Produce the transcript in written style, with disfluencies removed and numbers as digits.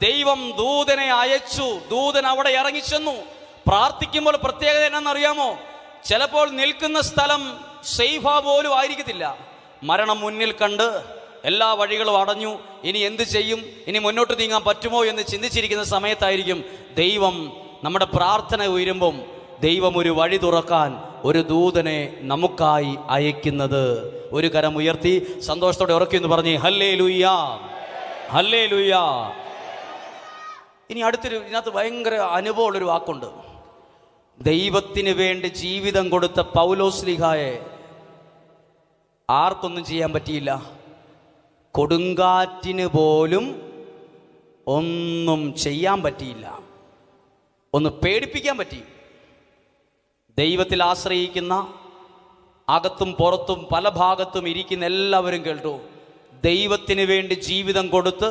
ദൈവം ദൂതനെ അയച്ചു. ദൂതൻ അവിടെ ഇറങ്ങിച്ചെന്നു. പ്രാർത്ഥിക്കുമ്പോൾ പ്രത്യേകത എന്നാണെന്നറിയാമോ? ചിലപ്പോൾ നിൽക്കുന്ന സ്ഥലം സേഫാ പോലും ആയിരിക്കത്തില്ല. മരണം മുന്നിൽ കണ്ട് എല്ലാ വഴികളും അടഞ്ഞു. ഇനി എന്ത് ചെയ്യും, ഇനി മുന്നോട്ട് നീങ്ങാൻ പറ്റുമോ എന്ന് ചിന്തിച്ചിരിക്കുന്ന സമയത്തായിരിക്കും ദൈവം നമ്മുടെ പ്രാർത്ഥന ഉയരുമ്പം ദൈവം ഒരു വഴി തുറക്കാൻ ഒരു ദൂതനെ നമുക്കായി അയക്കുന്നത്. ഒരു കരം ഉയർത്തി സന്തോഷത്തോടെ ഉറക്കിയെന്ന് പറഞ്ഞ് ഹല്ലേലൂയാ, ഹല്ലേലൂയാ. ഇനി ഇതിനകത്ത് ഭയങ്കര അനുഭവമുള്ളൊരു വാക്കുണ്ട്. ദൈവത്തിന് വേണ്ടി ജീവിതം കൊടുത്ത പൗലോസ്ലീഹായെ ആർക്കൊന്നും ചെയ്യാൻ പറ്റിയില്ല. കൊടുങ്കാറ്റിന് പോലും ഒന്നും ചെയ്യാൻ പറ്റിയില്ല. ഒന്ന് പേടിപ്പിക്കാൻ പറ്റി. ദൈവത്തിൽ ആശ്രയിക്കുന്ന അകത്തും പുറത്തും പല ഭാഗത്തും ഇരിക്കുന്ന എല്ലാവരും കേട്ടു. ദൈവത്തിന് വേണ്ടി ജീവിതം കൊടുത്ത്